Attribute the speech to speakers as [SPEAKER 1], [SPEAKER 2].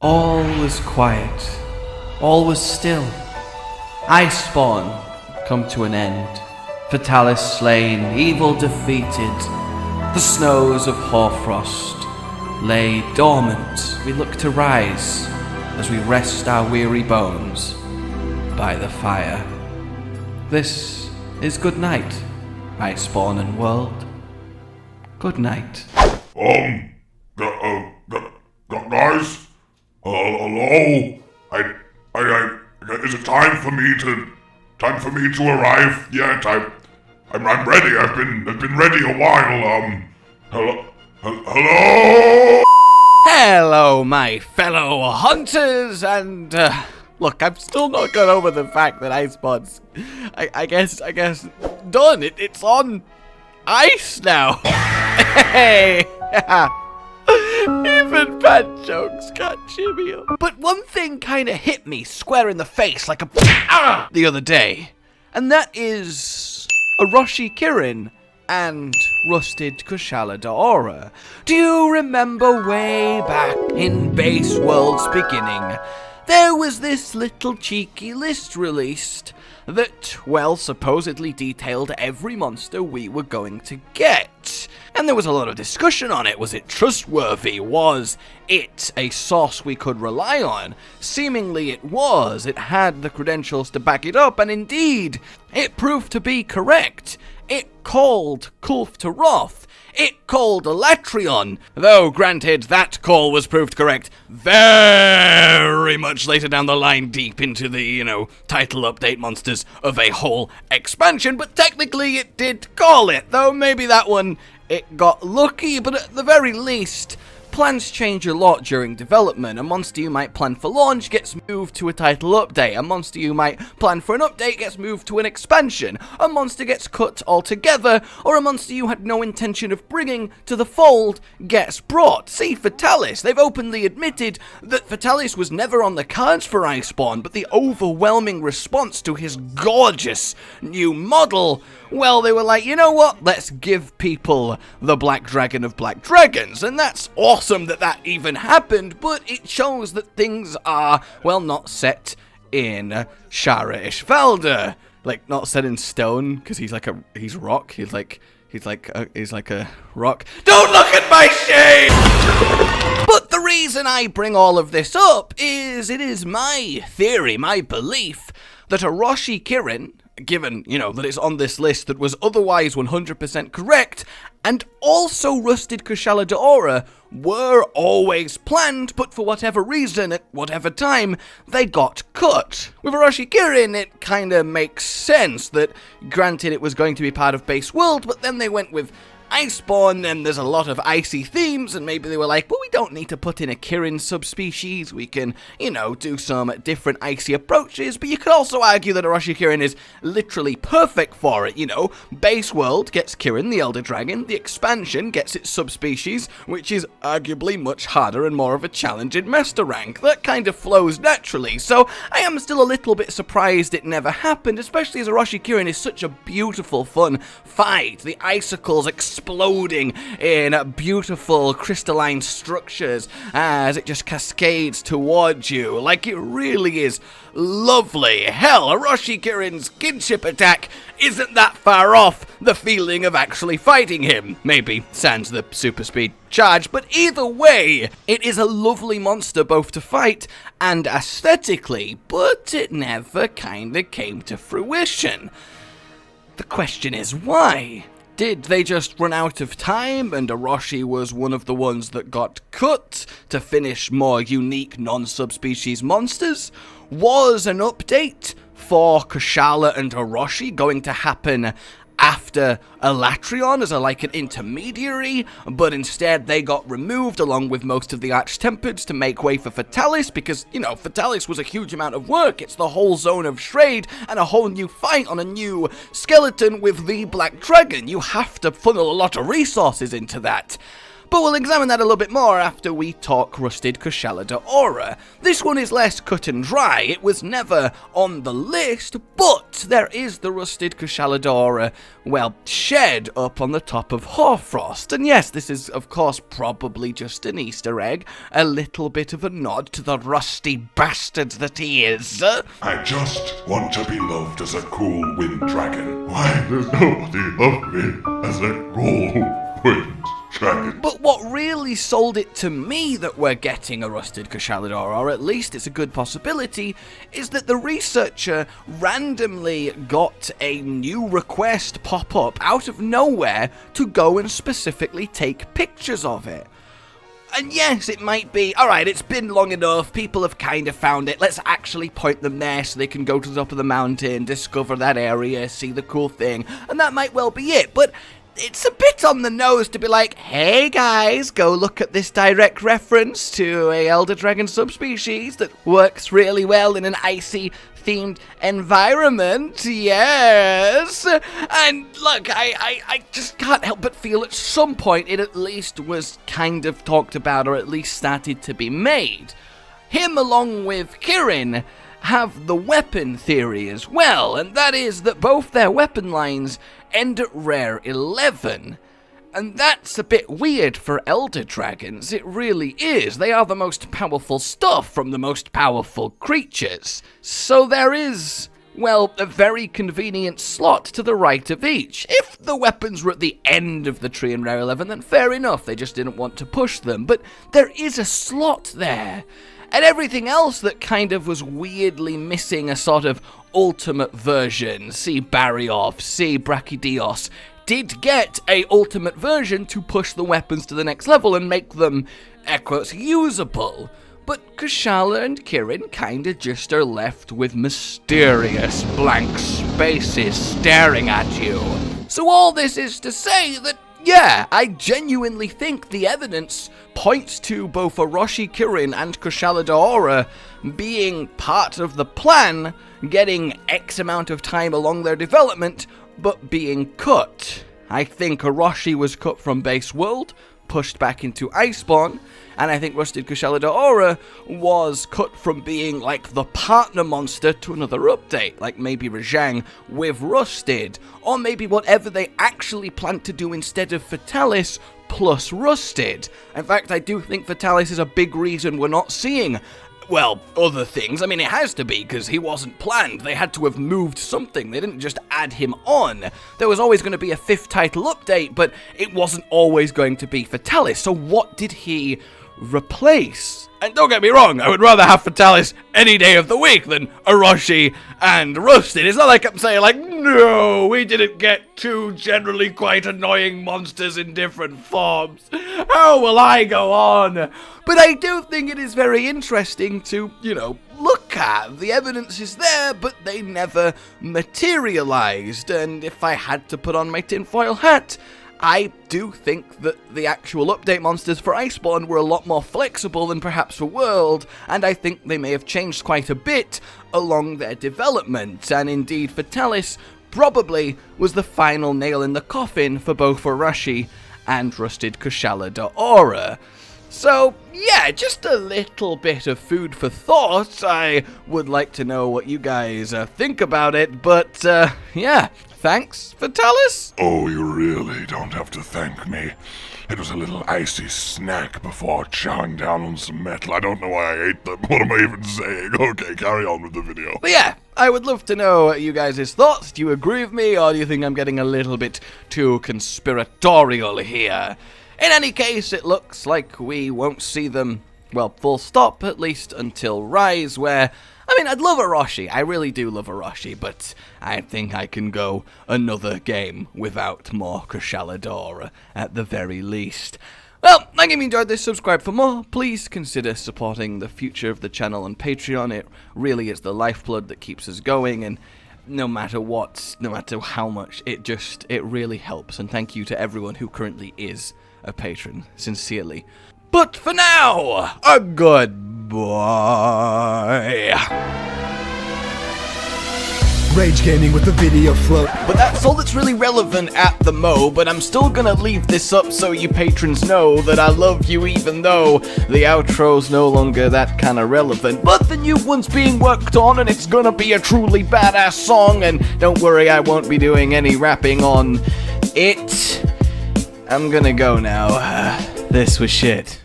[SPEAKER 1] All was quiet. All was still. Iceborne come to an end. Fatalis slain, evil defeated. The snows of Hoarfrost lay dormant. We look to rise as we rest our weary bones by the fire. This is good night, Iceborne and world. Good night.
[SPEAKER 2] Guys? Hello? Is it time for me to arrive yet? I'm ready. I've been ready a while. Hello?
[SPEAKER 1] Hello, my fellow hunters, and look, I'm still not got over the fact that Iceborne's, I guess, done. It's on ice now. Hey. Even bad jokes can't cheer me up. But one thing kind of hit me square in the face like the other day, and that is Oroshi Kirin and rusted Kushala Daora. Do you remember way back in Base World's beginning, there was this little cheeky list released that, well, supposedly detailed every monster we were going to get. And there was a lot of discussion on it. Was it trustworthy? Was it a source we could rely on? Seemingly it was. It had the credentials to back it up, and indeed, it proved to be correct. It called Kulf to Roth. It called Elatrion, though granted that call was proved correct very much later down the line, deep into the, title update monsters of a whole expansion, but technically it did call it, though maybe that one, it got lucky, but at the very least, plans change a lot during development. A monster you might plan for launch gets moved to a title update. A monster you might plan for an update gets moved to an expansion. A monster gets cut altogether, or a monster you had no intention of bringing to the fold gets brought. See Fatalis. They've openly admitted that Fatalis was never on the cards for Iceborne, but the overwhelming response to his gorgeous new model, well, they were like, you know what? Let's give people the Black Dragon of Black Dragons, and that's awesome that even happened, but it shows that things are, well, not set in Shara Ishvalda. Like, not set in stone, because he's rock. He's like a rock. Don't look at my shade! But the reason I bring all of this up is it is my theory, my belief, that Oroshi Kirin, given, that it's on this list that was otherwise 100% correct, and also rusted Kushala Daora were always planned, but for whatever reason, at whatever time, they got cut. With Oroshi Kirin, it kinda makes sense that, granted it was going to be part of Base World, but then they went with Iceborne, and there's a lot of icy themes, and maybe they were like, well, we don't need to put in a Kirin subspecies, we can, do some different icy approaches, but you could also argue that Oroshi Kirin is literally perfect for it, Base World gets Kirin, the Elder Dragon, the expansion gets its subspecies, which is arguably much harder and more of a challenge in Master Rank. That kind of flows naturally, so I am still a little bit surprised it never happened, especially as Oroshi Kirin is such a beautiful, fun fight. The icicles exploding in beautiful crystalline structures as it just cascades towards you. Like, it really is lovely. Hell, Oroshi Kirin's kinship attack isn't that far off the feeling of actually fighting him. Maybe sans the super speed charge, but either way, it is a lovely monster both to fight and aesthetically, but it never kinda came to fruition. The question is why? Did they just run out of time and Orochi was one of the ones that got cut to finish more unique non-subspecies monsters? Was an update for Kushala and Orochi going to happen after Elatrion as an intermediary, but instead they got removed along with most of the Arch-Tempered to make way for Fatalis, because, Fatalis was a huge amount of work. It's the whole zone of Shrade and a whole new fight on a new skeleton with the Black Dragon. You have to funnel a lot of resources into that. But we'll examine that a little bit more after we talk Rusted Kushala Daora. This one is less cut and dry. It was never on the list, but there is the Rusted Kushala Daora, well, shed up on the top of Hoarfrost. And yes, this is, of course, probably just an Easter egg, a little bit of a nod to the rusty bastard that he is.
[SPEAKER 2] I just want to be loved as a cool wind dragon. Why does nobody love me as a cool wind dragon?
[SPEAKER 1] But what really sold it to me that we're getting a Rusted Kushala Daora, or at least it's a good possibility, is that the researcher randomly got a new request pop up out of nowhere to go and specifically take pictures of it. And yes, it might be, alright, it's been long enough, people have kind of found it, let's actually point them there so they can go to the top of the mountain, discover that area, see the cool thing, and that might well be it, but it's a bit on the nose to be like, hey guys, go look at this direct reference to a Elder Dragon subspecies that works really well in an icy themed environment, yes. And look, I just can't help but feel at some point it at least was kind of talked about, or at least started to be made. Him along with Kirin have the weapon theory as well, and that is that both their weapon lines end at rare 11. And that's a bit weird for Elder Dragons, it really is. They are the most powerful stuff from the most powerful creatures. So there is, well, a very convenient slot to the right of each. If the weapons were at the end of the tree in rare 11, then fair enough, they just didn't want to push them. But there is a slot there. And everything else that kind of was weirdly missing a sort of ultimate version, see Barioth, see Brachydios, did get a ultimate version to push the weapons to the next level and make them, air quotes, usable. But Kushala and Kirin kinda just are left with mysterious blank spaces staring at you. So all this is to say that, yeah, I genuinely think the evidence points to both Oroshi Kirin and Kushala Daora being part of the plan, getting X amount of time along their development, but being cut. I think Orochi was cut from base world, pushed back into Iceborne, and I think Rusted Kushala Daora was cut from being like the partner monster to another update, like maybe Rajang with Rusted, or maybe whatever they actually planned to do instead of Fatalis plus Rusted. In fact, I do think Fatalis is a big reason we're not seeing, well, other things. I mean, it has to be, because he wasn't planned. They had to have moved something. They didn't just add him on. There was always going to be a 5th title update, but it wasn't always going to be Fatalis. So what did he replace? And don't get me wrong, I would rather have Fatalis any day of the week than Orochi and Rusted. It's not like I'm saying, like, no, we didn't get two generally quite annoying monsters in different forms. How will I go on? But I do think it is very interesting to, you know, look at. The evidence is there, but they never materialized. And if I had to put on my tinfoil hat, I do think that the actual update monsters for Iceborne were a lot more flexible than perhaps for World, and I think they may have changed quite a bit along their development, and indeed Fatalis probably was the final nail in the coffin for both Orochi and Rusted Kushala Daora. So, yeah, just a little bit of food for thought. I would like to know what you guys think about it, but, yeah, thanks, Fatalis?
[SPEAKER 2] Oh, you really don't have to thank me. It was a little icy snack before chowing down on some metal. I don't know why I ate them. What am I even saying? Okay, carry on with the video.
[SPEAKER 1] But yeah, I would love to know you guys' thoughts. Do you agree with me, or do you think I'm getting a little bit too conspiratorial here? In any case, it looks like we won't see them, well, full stop, at least until Rise, where, I mean, I'd love Orochi, I really do love Orochi, but I think I can go another game without more Kushala Daora, at the very least. Well, thank you if you enjoyed this, subscribe for more, please consider supporting the future of the channel on Patreon. It really is the lifeblood that keeps us going, and no matter what, no matter how much, it really helps, and thank you to everyone who currently is a patron, sincerely. But for now, a goodbye.
[SPEAKER 3] Rage Gaming with the video float.
[SPEAKER 1] But that's all that's really relevant at the mo, but I'm still gonna leave this up so you patrons know that I love you even though the outro's no longer that kind of relevant. But the new one's being worked on and it's gonna be a truly badass song, and don't worry, I won't be doing any rapping on it. I'm gonna go now. This was shit.